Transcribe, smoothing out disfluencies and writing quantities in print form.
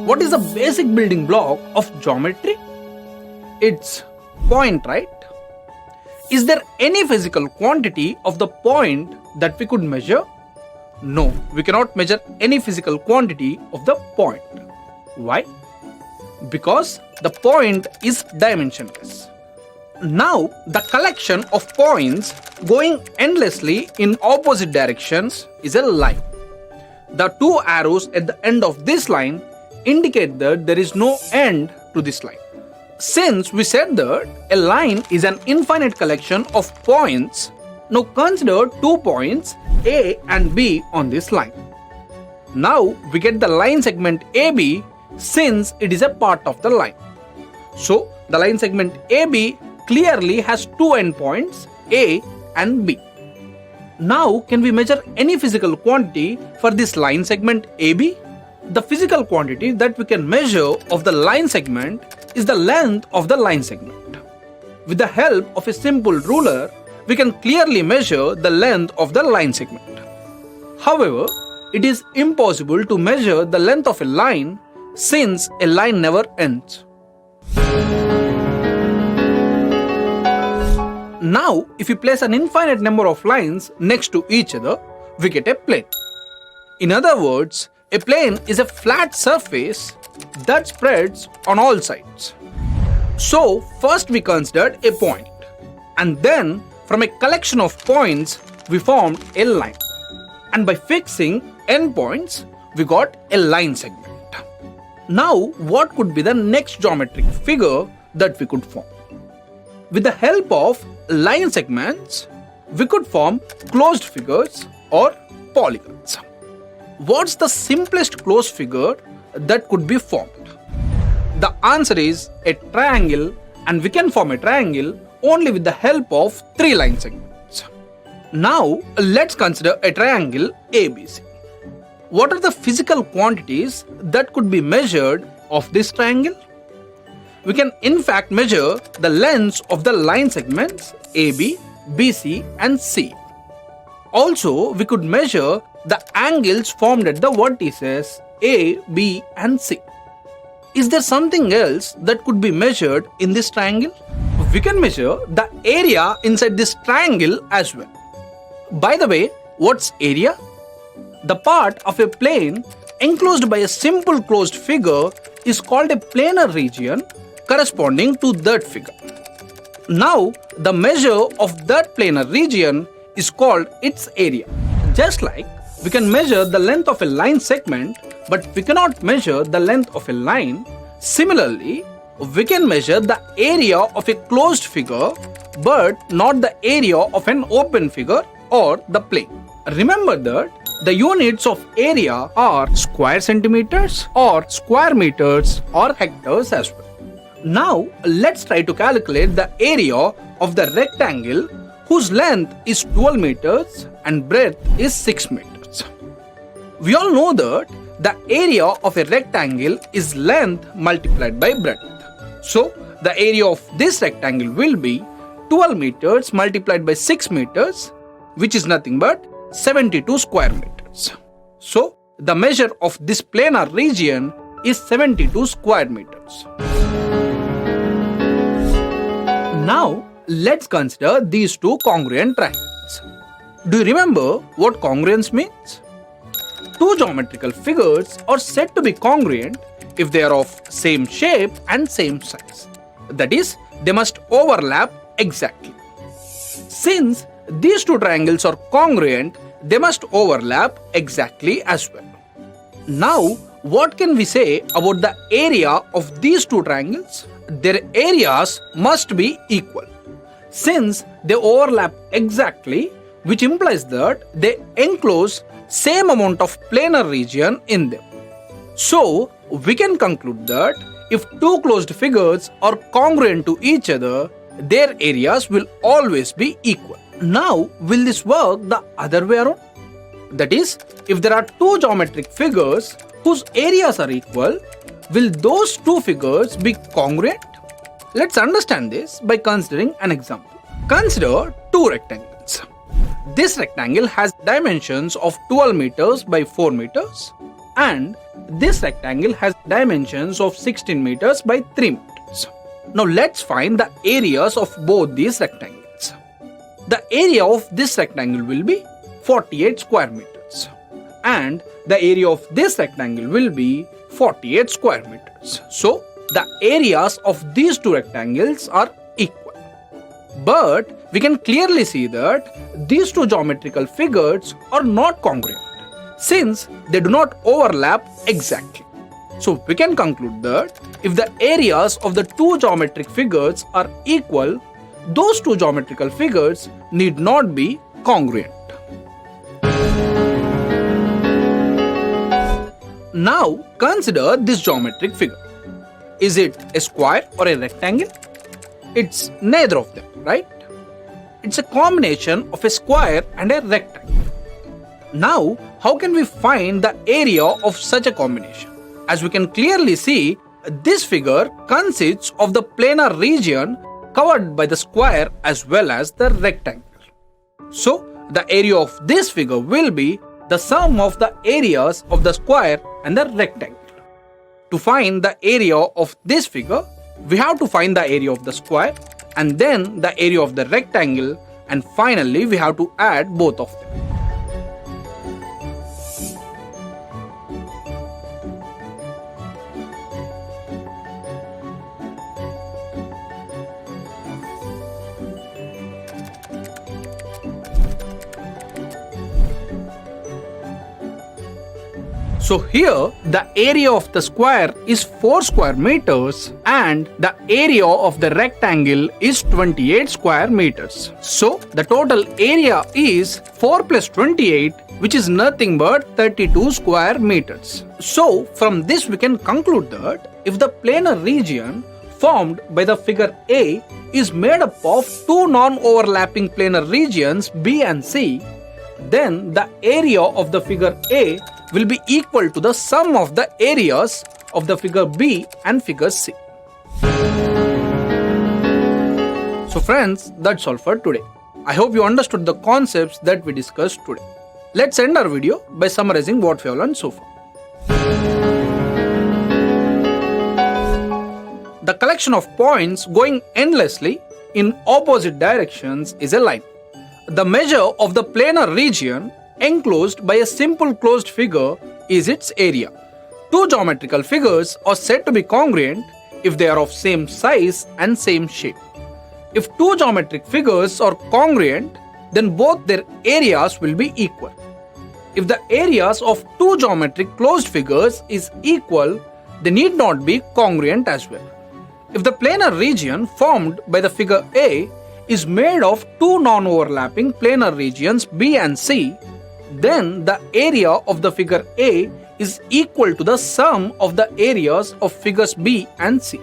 What is the basic building block of geometry? It's point, right? Is there any physical quantity of the point that we could measure? No, we cannot measure any physical quantity of the point. Why? Because the point is dimensionless. Now, the collection of points going endlessly in opposite directions is a line. The two arrows at the end of this line indicate that there is no end to this line. Since we said that a line is an infinite collection of points, now consider 2 points A and B on this line. Now we get the line segment AB since it is a part of the line. So the line segment AB clearly has 2 endpoints A and B. Now can we measure any physical quantity for this line segment AB? The physical quantity that we can measure of the line segment is the length of the line segment. With the help of a simple ruler, we can clearly measure the length of the line segment. However, it is impossible to measure the length of a line since a line never ends. Now, if we place an infinite number of lines next to each other, we get a plane. In other words, a plane is a flat surface that spreads on all sides. So, first we considered a point, and then from a collection of points, we formed a line. And by fixing endpoints, we got a line segment. Now, what could be the next geometric figure that we could form? With the help of line segments, we could form closed figures or polygons. What's the simplest closed figure that could be formed? The answer is a triangle, and we can form a triangle only with the help of 3 line segments. Now, let's consider a triangle ABC. What are the physical quantities that could be measured of this triangle? We can in fact measure the lengths of the line segments AB, BC and C. Also, we could measure the angles formed at the vertices A, B and C. Is there something else that could be measured in this triangle? We can measure the area inside this triangle as well. By the way, what's area? The part of a plane enclosed by a simple closed figure is called a planar region corresponding to that figure. Now, the measure of that planar region is called its area. Just like we can measure the length of a line segment, but we cannot measure the length of a line. Similarly, we can measure the area of a closed figure, but not the area of an open figure or the plane. Remember that the units of area are square centimeters or square meters or hectares as well. Now, let's try to calculate the area of the rectangle whose length is 12 meters and breadth is 6 meters. We all know that the area of a rectangle is length multiplied by breadth. So, the area of this rectangle will be 12 meters multiplied by 6 meters, which is nothing but 72 square meters. So, the measure of this planar region is 72 square meters. Now, let's consider these two congruent triangles. Do you remember what congruence means? Two geometrical figures are said to be congruent if they are of same shape and same size. That is, they must overlap exactly. Since these two triangles are congruent, they must overlap exactly as well. Now, what can we say about the area of these two triangles? Their areas must be equal, since they overlap exactly, which implies that they enclose same amount of planar region in them. So, we can conclude that if two closed figures are congruent to each other, their areas will always be equal. Now, will this work the other way around? That is, if there are two geometric figures whose areas are equal, will those two figures be congruent? Let's understand this by considering an example. Consider two rectangles. This rectangle has dimensions of 12 meters by 4 meters and this rectangle has dimensions of 16 meters by 3 meters. Now let's find the areas of both these rectangles. The area of this rectangle will be 48 square meters and the area of this rectangle will be 48 square meters. So the areas of these two rectangles are equal. But we can clearly see that these two geometrical figures are not congruent since they do not overlap exactly. So we can conclude that if the areas of the two geometric figures are equal, those two geometrical figures need not be congruent. Now consider this geometric figure. Is it a square or a rectangle? It's neither of them, right? It's a combination of a square and a rectangle. Now, how can we find the area of such a combination? As we can clearly see, this figure consists of the planar region covered by the square as well as the rectangle. So, the area of this figure will be the sum of the areas of the square and the rectangle. To find the area of this figure, we have to find the area of the square and then the area of the rectangle, and finally we have to add both of them. So here the area of the square is 4 square meters and the area of the rectangle is 28 square meters. So the total area is 4 plus 28, which is nothing but 32 square meters. So from this we can conclude that if the planar region formed by the figure A is made up of two non-overlapping planar regions B and C, then the area of the figure A will be equal to the sum of the areas of the figure B and figure C. So friends, that's all for today. I hope you understood the concepts that we discussed today. Let's end our video by summarizing what we have learned so far. The collection of points going endlessly in opposite directions is a line. The measure of the planar region enclosed by a simple closed figure is its area. Two geometrical figures are said to be congruent if they are of same size and same shape. If two geometric figures are congruent, then both their areas will be equal. If the areas of two geometric closed figures is equal, they need not be congruent as well. If the planar region formed by the figure A is made of two non-overlapping planar regions B and C, then the area of the figure A is equal to the sum of the areas of figures B and C.